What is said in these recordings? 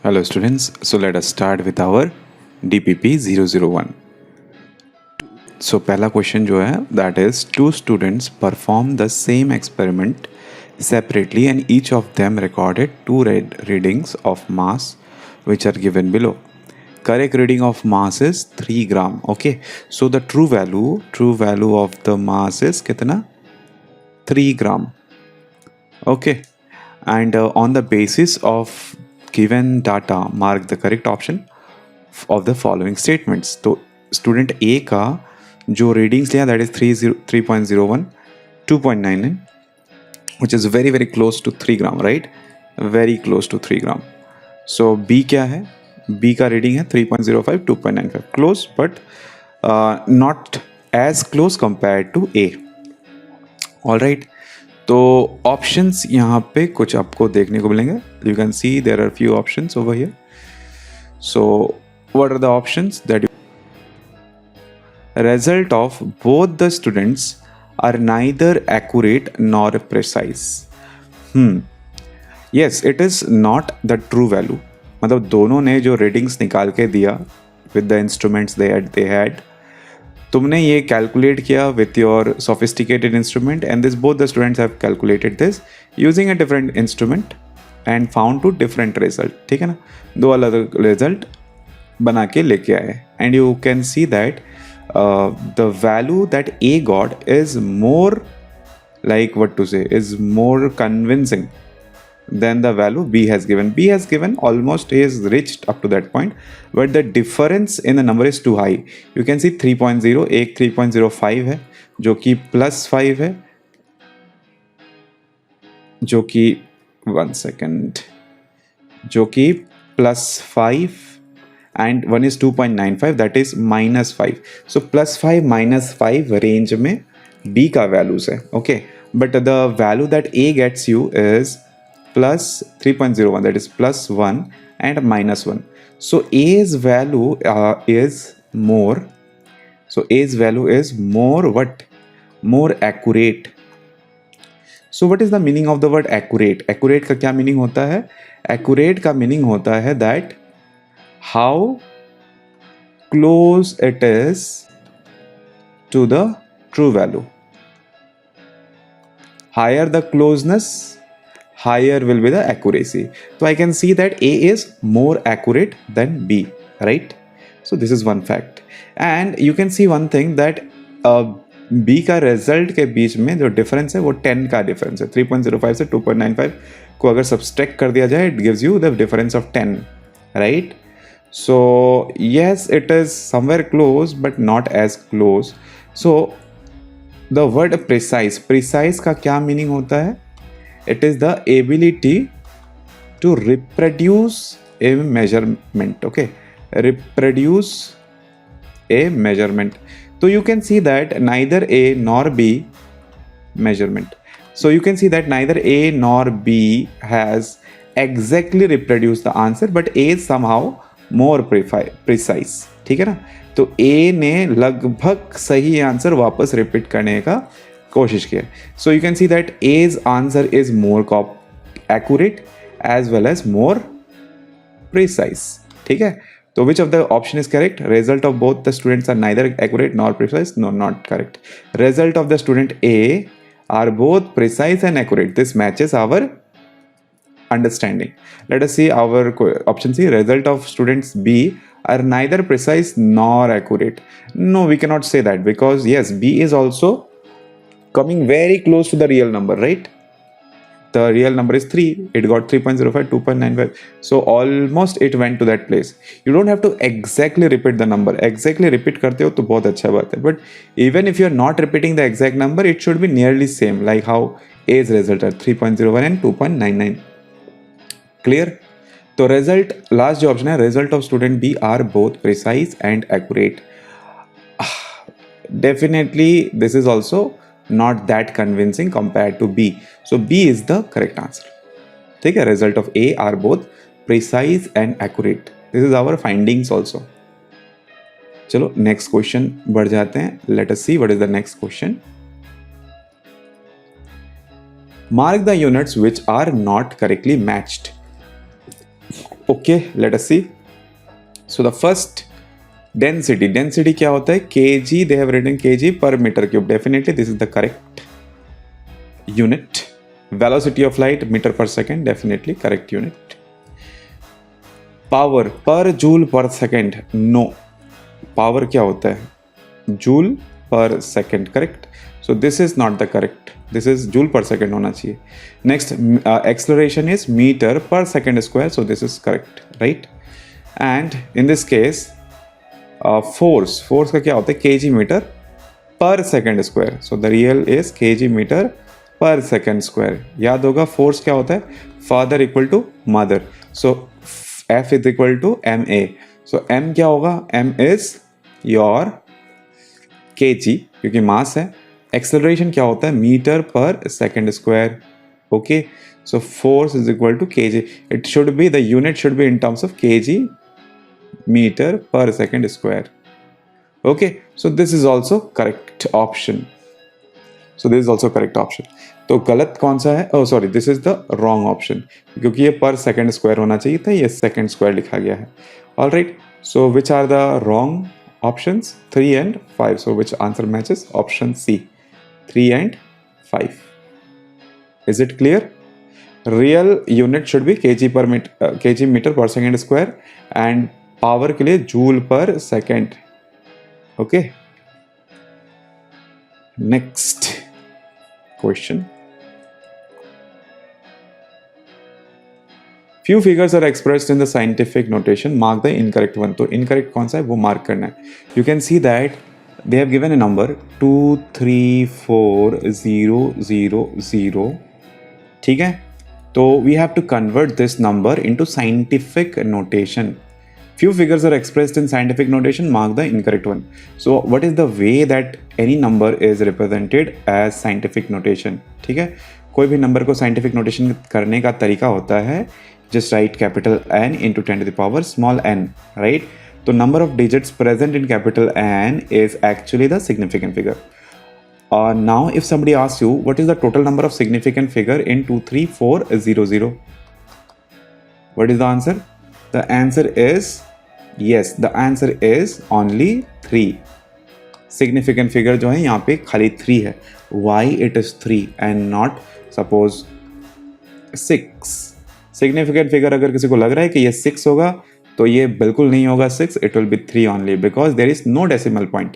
Hello students, so let us start with our DPP 001. So पहला question जो है that is two students perform the same experiment separately and each of them recorded two readings of mass which are given below. Correct reading of mass is 3 gram. Okay, so the true value of the mass is कितना 3 gram. Okay, and on the basis of given data mark the correct option of the following statements. तो student ए का जो readings लिया that is 3.01 2.99 which is very very close to 3 gram, right? Very close to 3 gram. So B क्या है? B का reading है 3.05 2.95, close but not as close compared to A. All right. तो options यहाँ पे कुछ आपको देखने को मिलेंगे. You can see there are few options over here. So what are the options that result of both the students are neither accurate nor precise? Yes, it is not the true value. मतलब दोनों ने जो readings निकाल के दिया with the instruments they had, तुमने ये calculate किया with your sophisticated instrument and this both the students have calculated this using a different instrument and found two different result. ठीक है ना, दो अलग रिजल्ट बना के लेके आए and you can see that the value that A got is more like what to say is more convincing than the value B has given. B has given almost he has reached up to that point, but the difference in the number is too high. You can see 3.0 एक 3.05 है जो कि +5 है, जो कि 1 second जो कि +5 and one is 2.95 that is -5. So +5 -5 range में B का values है. Okay, but the value that A gets you is plus 3.01, that is +1 and -1. So A's value is more. So A's value is more what? More accurate. So what is the meaning of the word accurate? Accurate का क्या meaning होता है? Accurate का meaning होता है that how close it is to the true value. Higher the closeness, higher will be the accuracy. So I can see that A is more accurate than B, right? So this is one fact. And you can see one thing that B का result के बीच में जो difference है वो 10 का difference है. 3.05 से 2.95 को अगर subtract कर दिया जाए it gives you the difference of 10, right? So yes, it is somewhere close but not as close. So the word precise का क्या meaning होता है? It is the ability to reproduce a measurement. Okay, reproduce a measurement. So you can see that neither A nor B measurement. So you can see that neither A nor B has exactly reproduced the answer, but A is somehow more precise. ठीक है ना, तो A ने लगभग सही answer वापस repeat करने का कोशिश किया. So you can see that A's answer is more accurate as well as more precise. ठीक है, तो which of the option is correct? Result of both the students are neither accurate nor precise. No, not correct. Result of the student A are both precise and accurate. This matches our understanding. Let us see our option C. Result of students B are neither precise nor accurate. No, we cannot say that because yes, B is also coming very close to the real number, right? The real number is 3. It got 3.05, 2.95. So almost it went to that place. You don't have to exactly repeat the number. Exactly repeat करते हो तो बहुत अच्छा बात है. But even if you are not repeating the exact number, it should be nearly same, like how A's result are 3.01 and 2.99. Clear? तो result, last जो option है, result of student B are both precise and accurate. Definitely this is also not that convincing compared to B. So B is the correct answer. ठीक है, result of A are both precise and accurate. This is our findings also. चलो next question बढ़ जाते हैं. Let us see what is the next question. Mark the units which are not correctly matched. Okay, let us see. So the first density क्या होता है? kg, they have written kg per meter cube. Definitely this is the correct unit. Velocity of light meter per second, definitely correct unit. Power per joule per second, no. Power क्या होता है? joule per second, correct? So this is not the correct. This is joule per second होना चाहिए. Next, acceleration is meter per second square. So this is correct, right? And in this case, force का क्या होता है? kg meter per second square. So the real is kg meter per second square. याद होगा force क्या होता है? Father equal to mother. So F is equal to ma. So m क्या होगा? m is your kg क्योंकि मास है. Acceleration क्या होता है? मीटर पर second square. Okay, so force is equal to kg. It should be, the unit should be in terms of kg meter per second square. Okay, so this is also correct option. So this is also correct option. तो गलत कौन सा है? Oh sorry, this is the wrong option क्योंकि ये पर second square होना चाहिए था, ये सेकेंड स्क्वायर लिखा गया है. Alright, so which are the wrong options? 3 and 5. So which answer matches? Option C, 3 and 5. Is it clear? Real unit should be kg meter per second square and power के लिए joule पर second. Okay. Next question. Few figures are expressed in the scientific notation. Mark the incorrect one. तो incorrect कौन सा है वो mark करना है. You can see that they have given a number 234000. ठीक है, तो we have to convert this number into scientific notation. Few figures are expressed in scientific notation. Mark the incorrect one. So what is the way that any number is represented as scientific notation? ठीक है, कोई भी number को scientific notation करने का तरीका होता है just write capital N into 10 to the power small n, right? So number of digits present in capital N is actually the significant figure. Now if somebody asks you what is the total number of significant figure in 23400, what is the answer? The answer is yes, the answer is only 3. significant figure जो है यहाँ पे खाली 3 है. Why it is 3 and not suppose 6? significant figure अगर किसी को लग रहा है कि ये 6 होगा तो ये बिल्कुल नहीं होगा 6, it will be 3 only because there is no decimal point.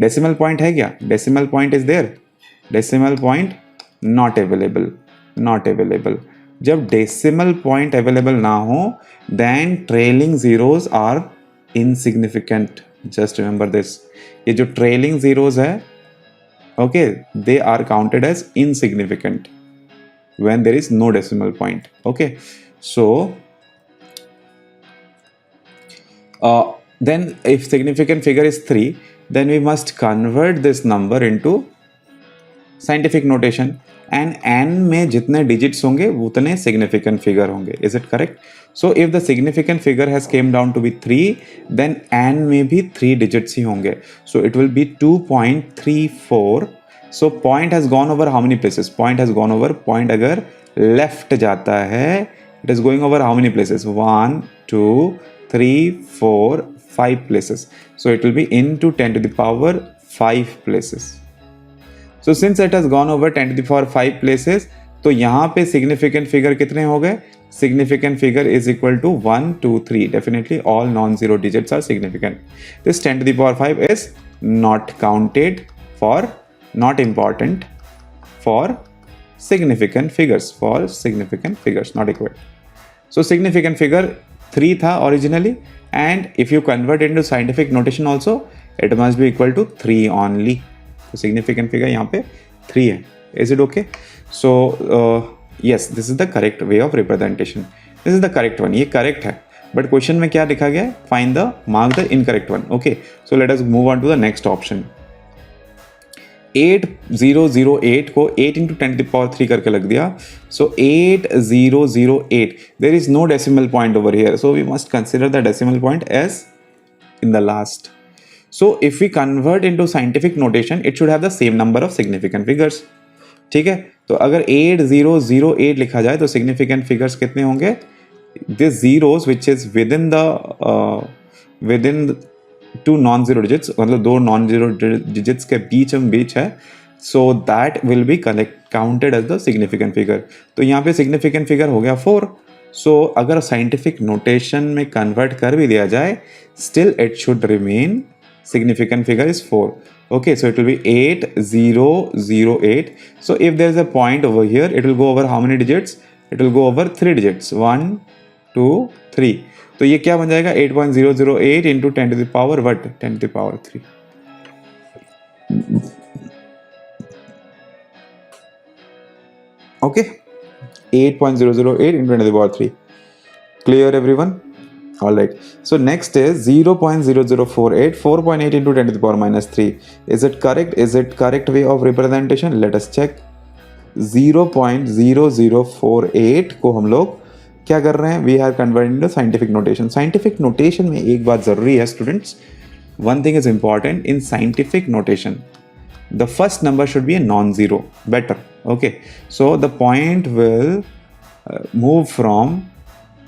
decimal point है क्या? decimal point is there. decimal point not available. जब decimal point available ना हो then trailing zeros are insignificant. just remember this. ये जो trailing zeros है okay, they are counted as insignificant when there is no decimal point. Okay, so then if significant figure is 3, then we must convert this number into scientific notation and n में जितने digits होंगे उतने significant figure होंगे. Is it correct? So if the significant figure has came down to be 3, then n में भी 3 digits ही होंगे. So it will be 2.34. So point has gone over how many places? Point has gone over, point अगर left जाता है, it is going over how many places? 1, 2, 3, 4, 5 places. So it will be into 10 to the power 5 places. So since it has gone over 10 to the power 5 places, तो यहाँ पे significant figure कितने हो गए? Significant figure is equal to 1, 2, 3. Definitely all non-zero digits are significant. This 10 to the power 5 is not counted for, not important for significant figures, not equal. So significant figure 3 था originally, and if you convert it into scientific notation also, it must be equal to 3 only. So significant figure यहाँ पे 3 है. Is it okay? So yes, this is the correct way of representation. This is the correct one. ये correct है. But question में क्या लिखा गया है? Find the, mark the incorrect one. Okay. So let us move on to the next option. 8008 को 8 into 10 to the power 3 करके लग दिया. So 8008. There is no decimal point over here. So we must consider the decimal point as in the last. So if we convert into scientific notation, it should have the same number of significant figures. ठीक है, तो अगर 8008 लिखा जाए तो significant figures कितने होंगे? this zeros which is within the two non zero digits, मतलब दो नॉन जीरो डिजिट्स के बीच है, so that will be counted as the significant figure. तो यहाँ पे सिग्निफिकेंट फिगर हो गया 4. सो अगर साइंटिफिक नोटेशन में कन्वर्ट कर भी दिया जाए, still it should remain significant figure is 4. Okay, so it will be 8008. So if there is a point over here, it will go over how many digits? It will go over 3 digits, 1 2 3. तो ये क्या बन जाएगा? 8.008 into 10 to the power what? 10 to the power 3. Okay, 8.008 into 10 to the power 3. Clear everyone? Alright, so next is 0.0048, 4.8 into 10 to the power minus 3. Is it correct? Is it correct way of representation? Let us check. 0.0048 को हम लोग क्या कर रहे हैं? We are converting to scientific notation. Scientific notation में एक बात ज़रूरी है students. One thing is important in scientific notation. The first number should be a non-zero. Better. Okay. So the point will move from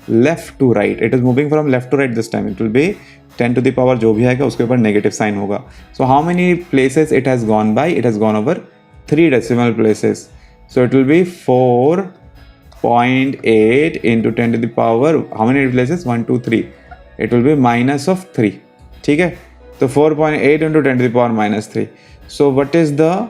left to right. It is moving from left to right this time. It will be 10 to the power जो भी आएगा उसके ऊपर negative sign होगा. So how many places it has gone by? It has gone over 3 decimal places. So it will be 4.8 into 10 to the power, how many places? 1 2 3. It will be minus of 3. ठीक है? तो 4.8 into 10 to the power minus 3. So what is the,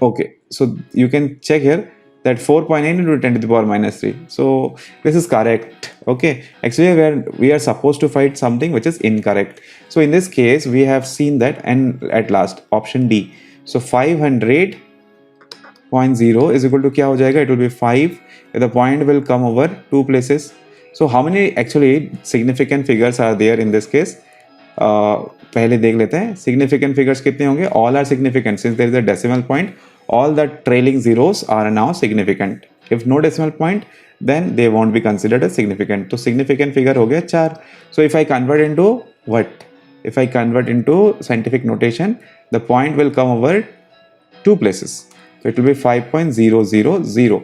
okay, so you can check here that 4.8 into 10 to the power minus 3. So this is correct. Okay, actually we are supposed to find something which is incorrect. So in this case we have seen that, and at last option D. So 500.0 is equal to क्या हो जाएगा? It will be 5. The point will come over 2 places. So how many actually significant figures are there in this case? पहले देख लेते हैं significant figures कितने होंगे. All are significant since there is a decimal point. All the trailing zeros are now significant. If no decimal point, then they won't be considered as significant. तो significant figure हो गया 4. So if I convert into what? If I convert into scientific notation, the point will come over 2 places. So it will be 5.000.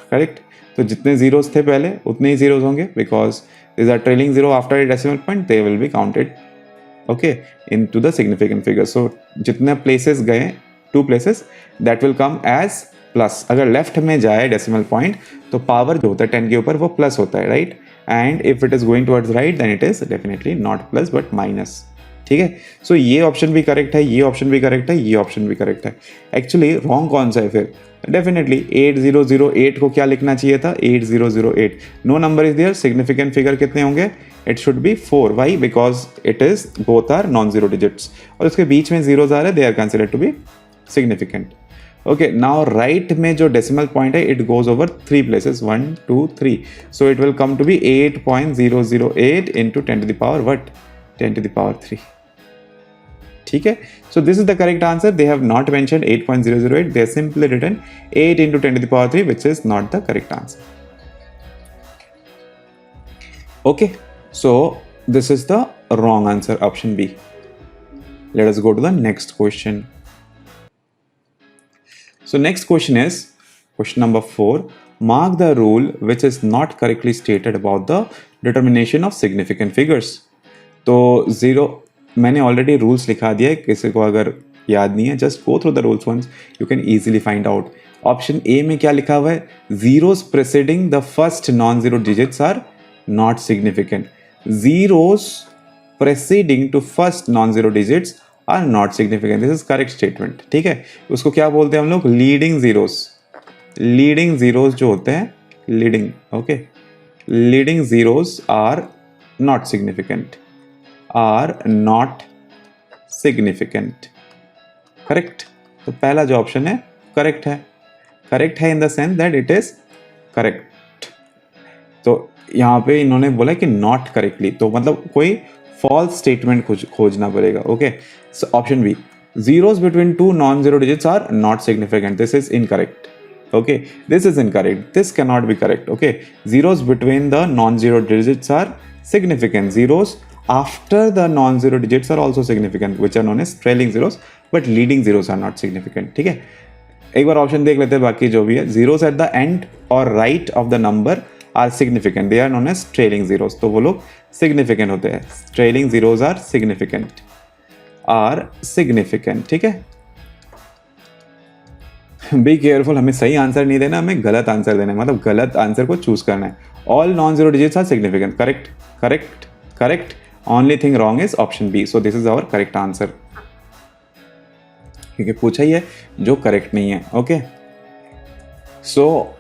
Correct? तो जितने zeros थे पहले उतने ही zeros होंगे, because these are trailing zero after a decimal point, they will be counted, okay, into the significant figure. So जितने places गए, 2 places, that will come as plus. अगर left में जाए डेसिमल पॉइंट तो पावर जो होता है 10 के ऊपर वो प्लस होता है, right? And if it is going towards right then it is definitely not plus but minus. ठीक है, सो ये ऑप्शन भी करेक्ट है, ये ऑप्शन भी करेक्ट है, ये ऑप्शन भी करेक्ट है. एक्चुअली रॉन्ग कौन सा है फिर? डेफिनेटली 8008 को क्या लिखना चाहिए था? 8008. No number is there. Significant figure कितने होंगे? It should be 4. Why? Because it is both are non zero digits और उसके बीच में जीरोज आ रहे, they are considered to be significant. Okay, now right में जो decimal point है, it goes over 3 places, 1 2 3. So it will come to be 8.008 into 10 to the power what? 10 to the power 3. ठीक है, so this is the correct answer. They have not mentioned 8.008. They have simply written 8 into 10 to the power 3, which is not the correct answer. Okay, so this is the wrong answer, option B. Let us go to the next question. So next question is question number 4. Mark the rule which is not correctly stated about the determination of significant figures. तो zero मैंने already rules लिखा दिया है, किसी को अगर याद नहीं है just go through the rules once, you can easily find out. Option A में क्या लिखा हुआ है? Zeros preceding the first non zero digits are not significant. Zeros preceding to first non zero digits are not significant. This is correct statement. ठीक है, उसको क्या बोलते हैं हम लोग? Leading zeros. लीडिंग जीरोस जो होते हैं, leading, okay, leading zeros are not significant, are not significant. Correct. तो पहला जो ऑप्शन है करेक्ट है. करेक्ट है in the sense that it is correct. तो यहाँ पे इन्होंने बोला कि नॉट करेक्टली, तो मतलब कोई फॉल्स स्टेटमेंट खोजना पड़ेगा. Okay, so option B, zeros between two non-zero digits are not significant. This is incorrect. Okay, this is incorrect. This cannot be correct. Okay, zeros between the non-zero digits are significant. Zeros after the non-zero digits are also significant, which are known as trailing zeros, but leading zeros are not significant. ठीक है, एक बार option देख लेते हैं बाकी जो भी है. जीरोस एट द एंड और right of the number are significant, they are known as trailing zeros. तो वो लोग सिग्निफिकेंट होते हैं. Trailing zeros are significant. ठीक है, बी केयरफुल. हमें सही आंसर नहीं देना, हमें गलत आंसर देना है, मतलब गलत आंसर को चूज करना है. All non zero digits are significant. Correct correct correct. Only thing wrong is option B. So this is our correct answer, क्योंकि पूछा ही है जो करेक्ट नहीं है. Okay, so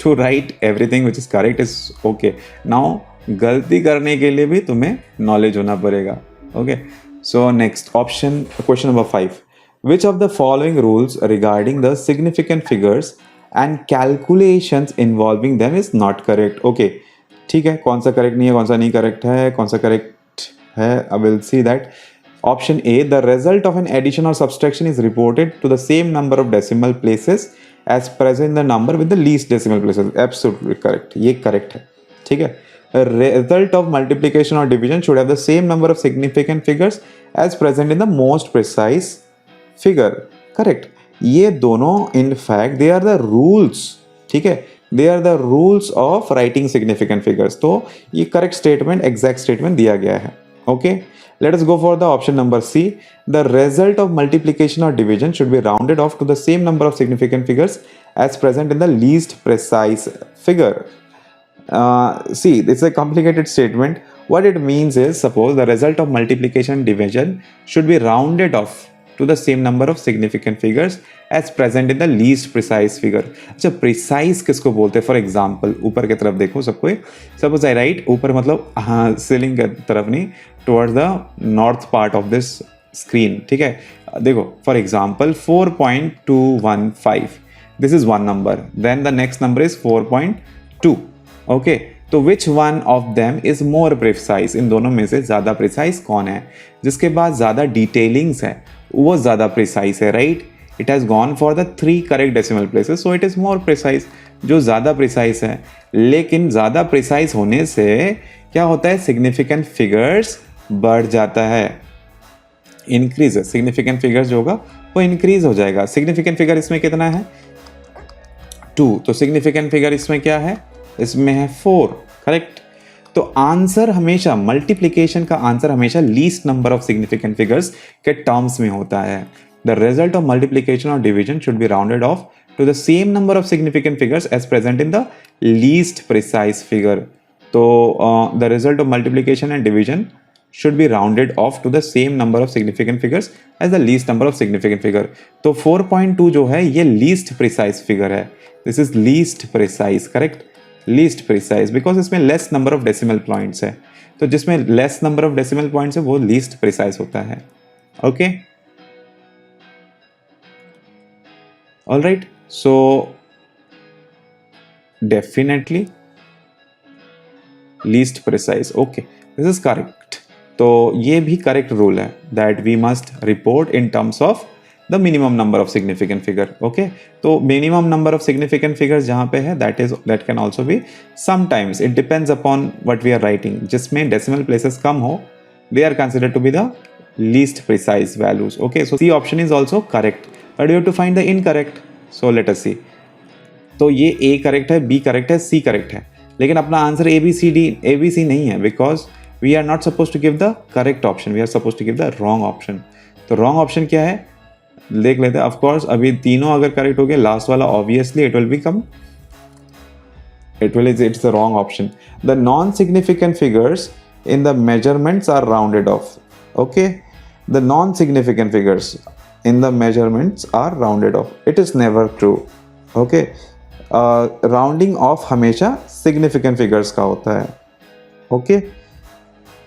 to write everything which is correct is okay. Now गलती करने के लिए भी तुम्हें नॉलेज होना पड़ेगा. Okay, so next option, question number 5. Which of the following rules regarding the significant figures and calculations involving them is not correct? Okay, ठीक है, कौन सा करेक्ट नहीं है, कौन सा नहीं करेक्ट है, कौन सा करेक्ट है, I will see that. Option A, the result of an addition or subtraction is reported to the same number of decimal places as present in the number with the least decimal places. Absolutely correct, ये correct है. ठीक है, a result of multiplication or division should have the same number of significant figures as present in the most precise figure. Correct. ये दोनों in fact they are the rules. ठीक है, they are the rules of writing significant figures. तो ये correct statement, exact statement दिया गया है. Okay, let us go for the option number C. The result of multiplication और division should be rounded off to the same number of significant figures as present in the least precise figure. See, it's a complicated statement. What it means is, suppose the result of multiplication and division should be rounded off to the same number of significant figures as present in the least precise figure. अच्छा, precise किसको बोलते हैं? For example ऊपर की तरफ देखो सबको. Suppose I right ऊपर, मतलब हाँ सीलिंग की तरफ नहीं, towards the north part of this screen. ठीक है, देखो for example 4.215, this is one number, then the next number is 4.2. Okay, तो which one of them is more precise? इन दोनों में से ज़्यादा प्रिसाइज कौन है? जिसके बाद ज़्यादा डिटेलिंग्स है वो ज़्यादा प्रिसाइज है. Right, it has gone for the 3 correct decimal places, so it is more precise. जो ज़्यादा प्रिसाइज है, लेकिन ज़्यादा प्रिसाइज होने से क्या होता है? सिग्निफिकेंट फिगर्स बढ़ जाता है, इंक्रीज है. सिग्निफिकेंट फिगर्स जो होगा वो इंक्रीज हो जाएगा. सिग्निफिकेंट फिगर इसमें कितना है? 2. तो सिग्निफिकेंट फिगर इसमें क्या है? इसमें है 4. करेक्ट. तो आंसर हमेशा, मल्टीप्लिकेशन का आंसर हमेशा least number of significant figures के टर्म्स में होता है. द रिजल्ट ऑफ मल्टीप्लिकेशन और division should be rounded off to the same number of significant figures as present in the least precise figure. तो the result of multiplication and division should be rounded off to the same number of significant figures as the least number of significant figure. तो 4.2 जो है ये least precise figure है. This is least precise, correct? Least precise because इसमें less number of decimal points है. तो जिसमें less number of decimal points है वो least precise होता है. Okay? All right. So definitely least precise. Okay. This is correct. तो ये भी करेक्ट रूल है that we must report in terms of the minimum number of significant figure. Okay, तो minimum number of significant figures जहाँ पे है that can also be sometimes, it depends upon what we are writing. जिसमें decimal places कम हो they are considered to be the least precise values. Okay, so C option is also correct, but you have to find the incorrect. So let us सी. तो ये A correct है, B correct है, C correct है, लेकिन अपना answer A B C नहीं है because we are not supposed to give the correct option, we are supposed to give the wrong option. तो wrong option क्या है देख लेते हैं. of course अभी तीनों अगर करेक्ट हो गए, लास्ट वाला obviously it will become it's the wrong option. The non-significant figures in the measurements are rounded off. Okay, the non-significant figures in the measurements are rounded off. It is never true. Okay, rounding off हमेशा significant figures का होता है. Okay,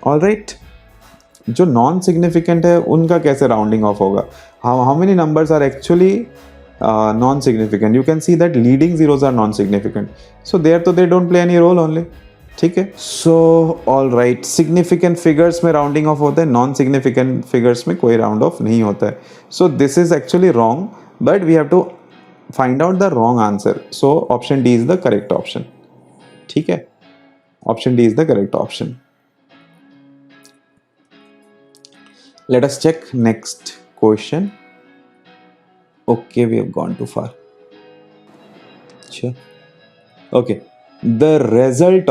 all right. जो non significant है उनका कैसे rounding off होगा? How many numbers are actually non significant? You can see that leading zeros are non significant, so there तो they don't play any role only. ठीक है, so all right. Significant figures में rounding off होता है, non significant figures में कोई round of नहीं होता है. So this is actually wrong, but we have to find out the wrong answer. So option D is the correct option. ठीक है, option D is the correct option. Let us check next question. Okay, we have gone too far. Sure. Okay. The result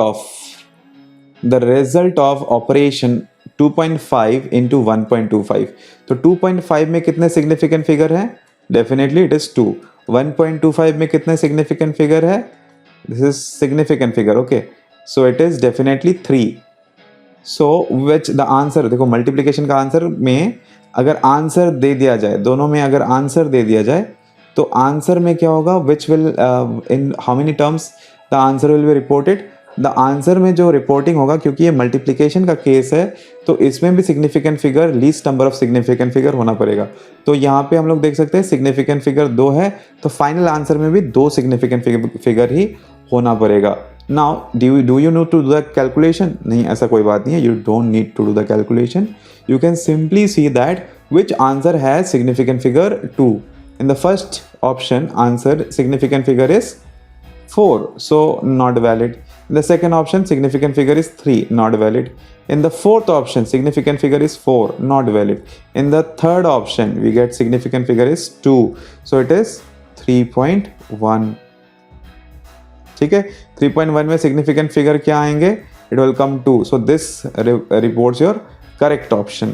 of operation 2.5 into 1.25. तो 2.5 में कितने significant figure हैं? Definitely it is 2. 1.25 में कितने significant figure है? This is significant figure. Okay, so it is definitely 3. So which the answer, देखो multiplication का answer में अगर आंसर दे दिया जाए, दोनों में अगर आंसर दे दिया जाए तो आंसर में क्या होगा? Which will in how many terms the answer will be reported? The answer में जो रिपोर्टिंग होगा, क्योंकि ये मल्टीप्लिकेशन का केस है तो इसमें भी significant figure, least number of significant figure होना पड़ेगा. तो यहाँ पे हम लोग देख सकते हैं सिग्निफिकेंट फिगर 2 है, तो फाइनल आंसर में भी 2 सिग्निफिकेंट फिगर ही होना पड़ेगा. Now do you need to do the calculation? नहीं, ऐसा कोई बात नहीं है. You don't need to do the calculation. You can simply see that which answer has significant figure 2. In the first option, answer significant figure is 4, so not valid. In the second option, significant figure is 3, not valid. In the fourth option, significant figure is 4, not valid. In the third option, we get significant figure is 2, so it is 3.1. ठीक है, 3.1 में significant figure क्या आएंगे? It will come 2. So this reports your correct option.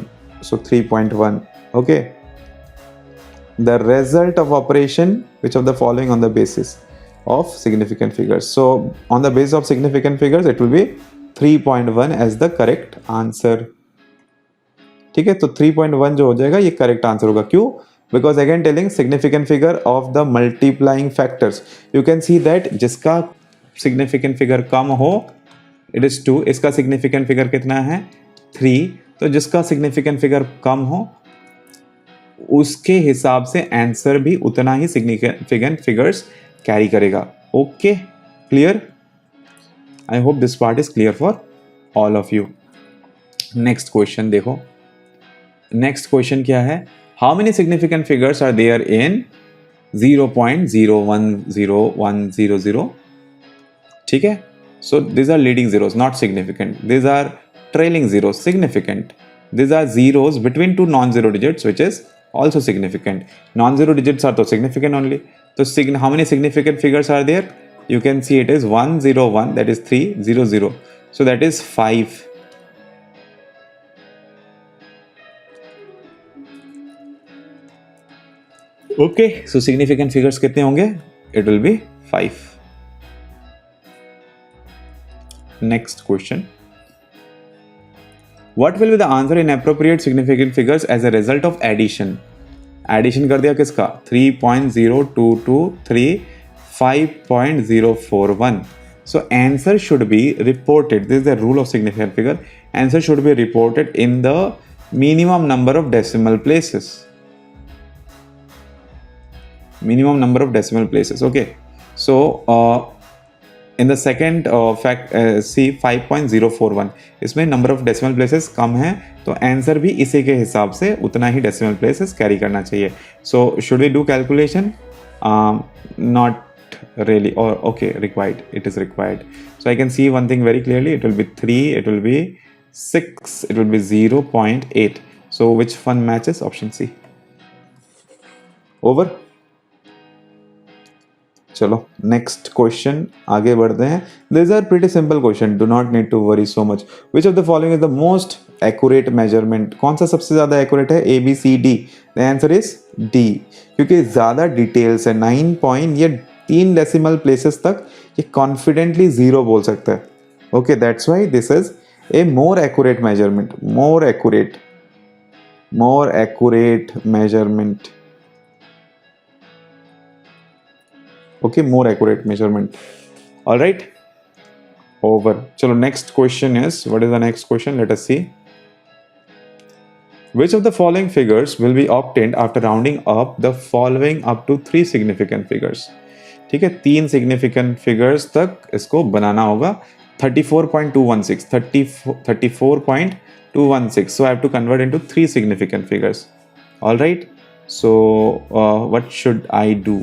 So 3.1. Okay, the result of operation, which of the following on the basis of significant figures? So on the basis of significant figures, it will be 3.1 as the correct answer. ठीक है, तो 3.1 जो हो जाएगा ये correct answer होगा. क्यों? Because again telling significant figure of the multiplying factors. You can see that जिसका सिग्निफिकेंट फिगर कम हो इट इज 2, इसका सिग्निफिकेंट फिगर कितना है? 3. तो जिसका सिग्निफिकेंट फिगर कम हो उसके हिसाब से आंसर भी उतना ही सिग्निफिकेंट फिगर्स कैरी करेगा. Okay, clear? I hope this part is clear for all of you. Next question देखो. नेक्स्ट क्वेश्चन क्या है? How many significant figures are there in 0.010100? ठीक है, so these are leading zeros, not significant. These are trailing zeros, significant. These are zeros between two non-zero digits, which is also significant. Non-zero digits are to significant only. So how many significant figures are there? You can see it is 101, that is 300. So that is 5. Okay, so significant figures कितने होंगे? It will be 5. Next question. What will be the answer in appropriate significant figures as a result of addition? Addition कर दिया किसका? 3.0223 5.041. So answer should be reported. This is the rule of significant figure. Answer should be reported in the minimum number of decimal places. Minimum number of decimal places. Okay. So in the second fact, see 5.041, इसमें number of decimal places कम है तो answer भी इसी के हिसाब से उतना ही decimal places carry करना चाहिए. So should we do calculation? Not really, or okay, required. It is required. So I can see one thing very clearly. It will be 3, it will be 6, it will be 0.8. So which one matches? Option C. Over. चलो next question आगे बढ़ते हैं. These are pretty simple question. Do not need to worry so much. Which of the following is the most accurate measurement? कौन सा सबसे ज़्यादा accurate है? A, B, C, D. The answer is D. क्योंकि ज़्यादा डिटेल्स है. 9 point ये 3 decimal places तक ये कॉन्फिडेंटली 0 बोल सकता है. Okay, that's why this is a more accurate measurement. More accurate measurement. Okay, more accurate measurement. All right, over. Chalo, next question is, what is the next question? Let us see. Which of the following figures will be obtained after rounding up the following up to 3 significant figures? ठीक है, 3 significant figures तक इसको बनाना होगा. 34.216. So I have to convert into 3 significant figures. All right. So what should I do?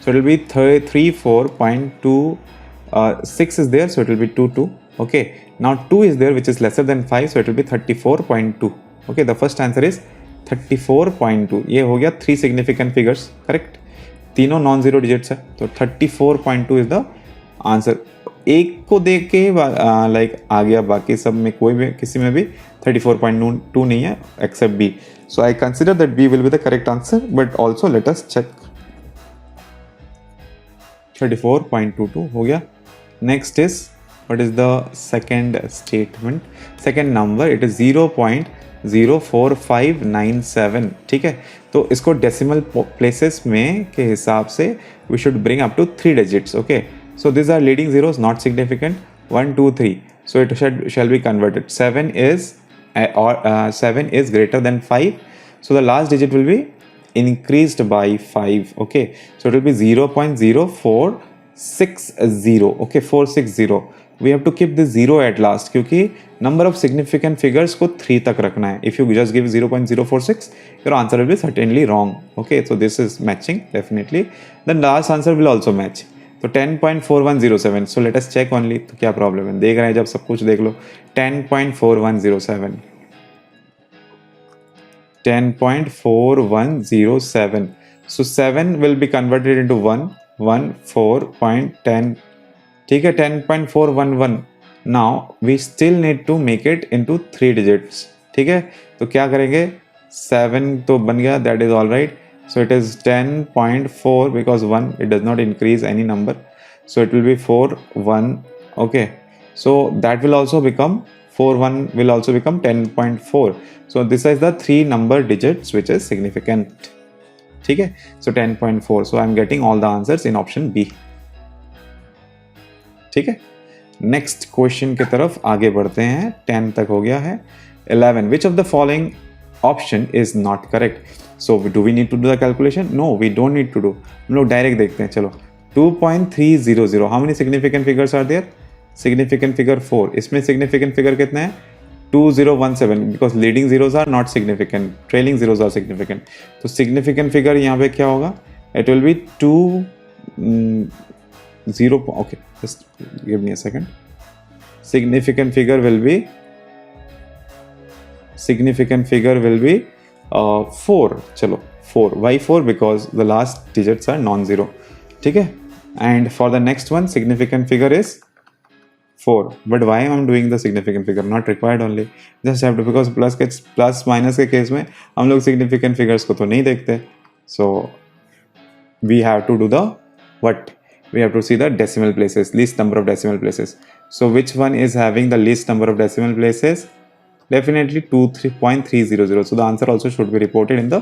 So it will be 34.26 is there, so it will be 22. Okay, now 2 is there which is lesser than 5, so it will be 34.2. Okay, the first answer is 34.2 ये हो गया 3 significant figures, correct, तीनों non zero digits है, तो 34.2 is the answer. एक को देख के लाइक आ गया, बाकी सब में कोई भी किसी में भी 34.2 नहीं है except B, so I consider that B will be the correct answer, but also let us check. 34.22 हो गया। Next is what is the second statement, second number, it is 0.04597, ठीक है। तो इसको डेसिमल प्लेसेस में के हिसाब से we should bring up to 3 digits, okay, so these are leading zeros, not significant, 1 2 3, so it shall be converted, 7 is greater than 5, so the last digit will be increased by 5, okay, so it will be 0.0460, okay, 460, we have to keep the 0 at last क्योंकि number of significant figures को 3 तक रखना है। if you just give 0.046 your answer will be certainly wrong, okay, so this is matching definitely, then last answer will also match, तो 10.4107, so let us check only, तो क्या problem है, देख रहे हैं जब सब कुछ देख लो, 10.4107, 10.4107, so 7 will be converted into 114.10, ठीक है, 10.411, now we still need to make it into 3 digits, ठीक है, तो क्या करेंगे, 7 तो बन गया, that is all right, so it is 10.4 because 1 it does not increase any number, so it will be 41, okay, so that will also become 41 will also become 10.4, so this is the 3 number digits which is significant, ठीक है, so 10.4, so I am getting all the answers in option B, ठीक है। Next question की तरफ आगे बढ़ते हैं, 10 तक हो गया है। 11 which of the following option is not correct, so do we need to do the calculation, no we don't need to do, हम लोग डायरेक्ट देखते हैं, चलो 2.300, how many significant figures are there, significant figure 4, इसमें significant figure कितना है 2017, because leading zeros are not significant, trailing zeros are significant, तो significant figure यहाँ पे क्या होगा, it will be 0, okay, just give me a second, significant figure will be 4, चलो 4, why 4, because the last digits are non-zero, ठीक है, and for the next one significant figure is 4, but why I am doing the significant figure, not required only, just have to, because plus minus के case में हम लोग significant figures को तो नहीं देखते, so we have to do the what, we have to see the decimal places, least number of decimal places, so which one is having the least number of decimal places, definitely 2.300, so the answer also should be reported in the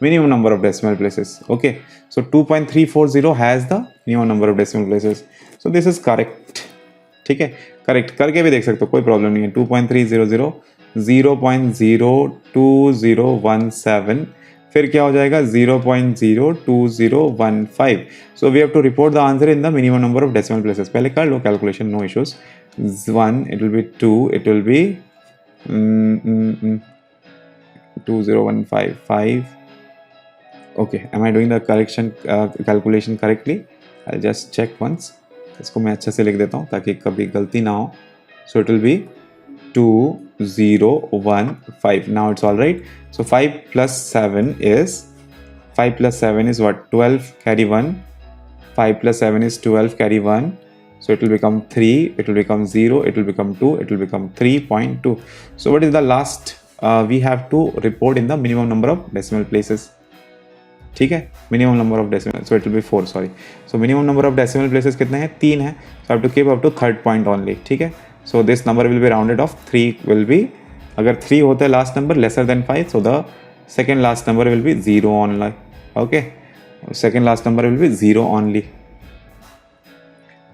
minimum number of decimal places, okay, so 2.340 has the minimum number of decimal places, so this is correct, ठीक है, correct करके भी देख सकते हो, कोई problem नहीं है, 2.300, 0.02017, फिर क्या हो जाएगा 0.02015, so we have to report the answer in the minimum number of decimal places, पहले कर लो calculation, no issues, 1 it will be 2, it will be 20155, okay, am I doing the calculation correctly, I'll just check once, इसको मैं अच्छे से लिख देता हूँ ताकि कभी गलती ना हो, सो it will B 2015, now it's all right, so 5 plus 7 is what, 12, carry 1, 5 plus 7 is 12, carry 1, so it will become 3, it will become 0, it will become 2, it will become 3.2, so what is the last, we have to report in the minimum number of decimal places, ठीक है, minimum number of decimal, so it will be 4, sorry, so minimum number of decimal places कितने हैं, 3 है, so have to keep up to third point only, ठीक है, so this number will be rounded off, 3 will be, अगर 3 होता है last number lesser than 5, so the second last number will be 0 only, okay, second last number will be 0 only,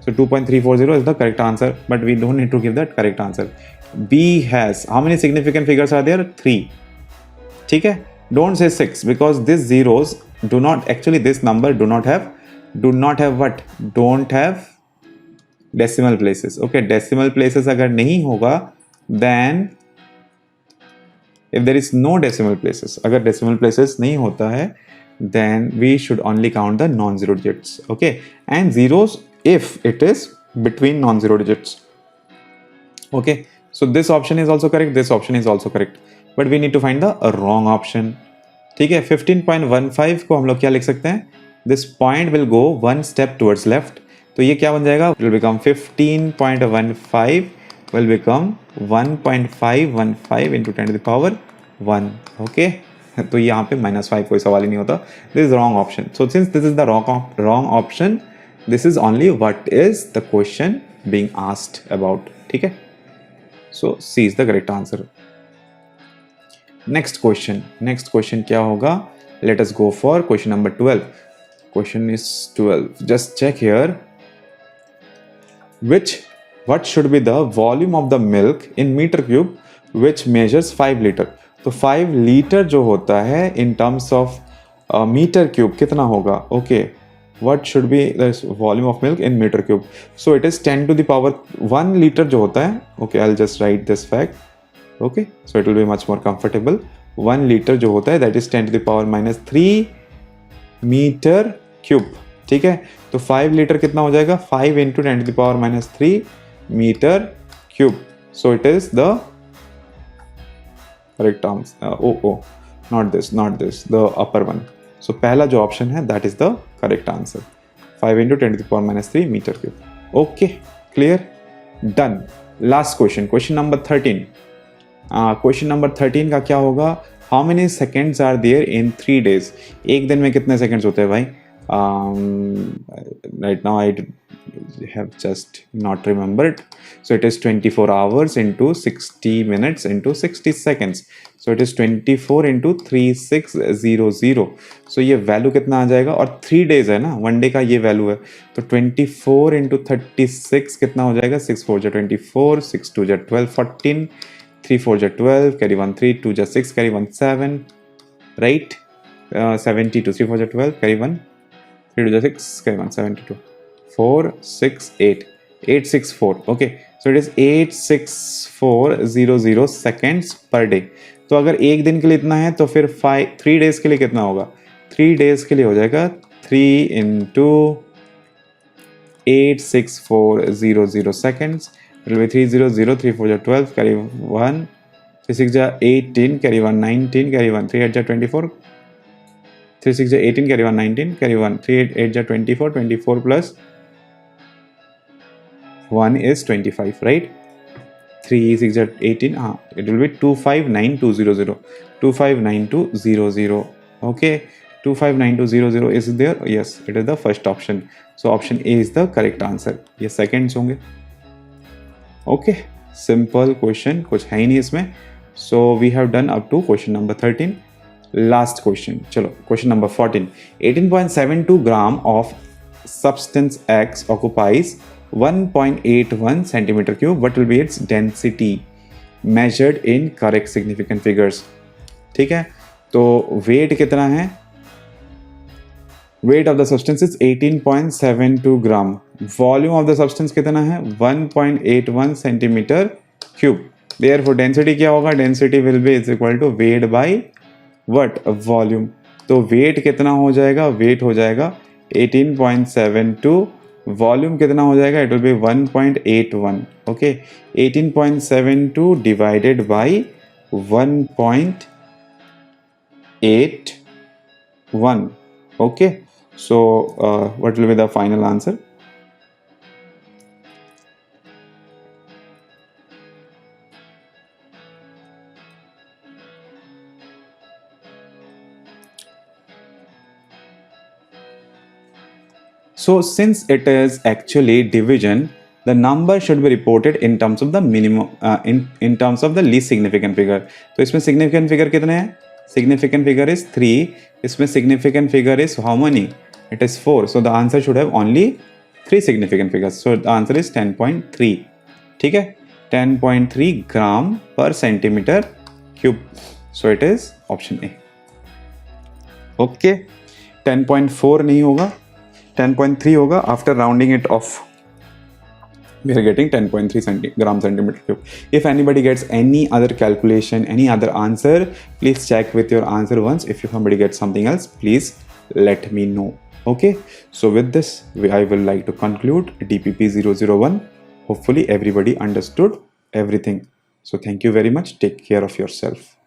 so 2.340 is the correct answer, but we don't need to give that correct answer. B has, how many significant figures are there, 3, ठीक है, don't say 6 because these zeros do not, actually this number do not have what, don't have decimal places, okay, decimal places अगर नहीं होगा, then if there is no decimal places, अगर decimal places नहीं होता है, then we should only count the non-zero digits, okay, and zeros if it is between non-zero digits, okay, so this option is also correct, this option is also correct, but we need to find the wrong option. ठीक है, 15.15 को हम लोग क्या लिख सकते हैं, this point will go one step towards left. तो ये क्या बन जाएगा, will become 15.15 will become 1.515 into 10 to the power 1. Okay, तो यहाँ पे -5 कोई सवाल ही नहीं होता. This is wrong option. So since this is the wrong option, this is only what is the question being asked about. ठीक है, so C is the correct answer. Next question क्या होगा, let us go for question number 12. Question is 12. Just check here, what should be the volume of the milk in meter cube which measures 5 liter. तो 5 litre जो होता है in terms of meter cube कितना होगा. Okay, what should be the volume of milk in meter cube. So it is 10 to the power 1 liter जो होता है. Okay, I'll just write this fact. Okay, so it will be much more comfortable. 1 liter जो होता है that is 10 to the power -3 meter cube. ठीक है, तो 5 litre कितना हो जाएगा, 5 into 10 to the power -3 metre cube. So it is the correct answer. Not this, the upper one. So पहला जो ऑप्शन है that is the correct answer, 5 into 10 to the power -3 metre cube. Okay, clear, done. Last question number 13. Question number 13 का क्या होगा, how many seconds are there in 3 days. एक दिन में कितने सेकेंड्स होते हैं भाई. Right now I have just not remembered. So it is 24 hours into 60 minutes into 60 seconds. So it is 24 into 3600. So ये वैल्यू कितना आ जाएगा, और 3 days है ना, 1 day का ये वैल्यू है. तो 24 into 36 कितना हो जाएगा, 6 4 जा 24, 6 2 जा 12, 14, 3 4 जा 12, carry 1 3, 2 जा 6, carry 1 7, right? 72, 3 4 जा 12, carry 1 3 2 6, carry 1 72, 4 6 8 864. okay, so it is 86400 seconds per day. तो अगर एक दिन के लिए इतना है तो फिर 3 days के लिए कितना होगा, 3 days के लिए हो जाएगा 3 into 86400 seconds. it will be 300, 3 4 जा 12, carry 1, 3 6 जा 18, carry 1 19, carry 1 3 8 जा 24, 3 6 जा 18, carry 1 19, carry 1 3 8 जा 24, 24 plus 1 is 25, right? 3 6 जा 18, it will be 259200, 259200. okay, 259200 is there. yes, it is the first option. so option A is the correct answer. ये seconds होंगे. okay, simple question, कुछ है ही नहीं इसमें. so we have done up to question number 13. Last question, चलो question number 14. 18.72 gram of substance X occupies 1.81 centimeter cube. what will be its density measured in correct significant figures. ठीक है, तो weight कितना है, weight of the substance is 18.72 gram. Volume of the substance कितना है, 1.81 centimetre cube. Therefore density क्या होगा, density will be is equal to weight by what, volume. तो वेट कितना हो जाएगा, वेट हो जाएगा 18.72, वॉल्यूम कितना हो जाएगा, it will B 1.81. Okay, 18.72 divided by 1.81. Okay, so what will be the final answer. So since it is actually division, the number should be reported in terms of the minimum, in terms of the least significant figure. तो इसमें significant figure कितने हैं, significant figure is 3. इसमें significant figure is how many, it is 4. so the answer should have only 3 significant figures. so the answer is 10.3. ठीक है, 10.3 ग्राम per centimeter cube. so it is option A. okay, 10.4 नहीं होगा, 10.3 होगा. after rounding it off we are getting 10.3 gram centimeter cube. if anybody gets any other calculation, any other answer, please check with your answer once. if somebody gets something else, please let me know. okay, so with this I will like to conclude DPP 001. hopefully everybody understood everything. so thank you very much. take care of yourself.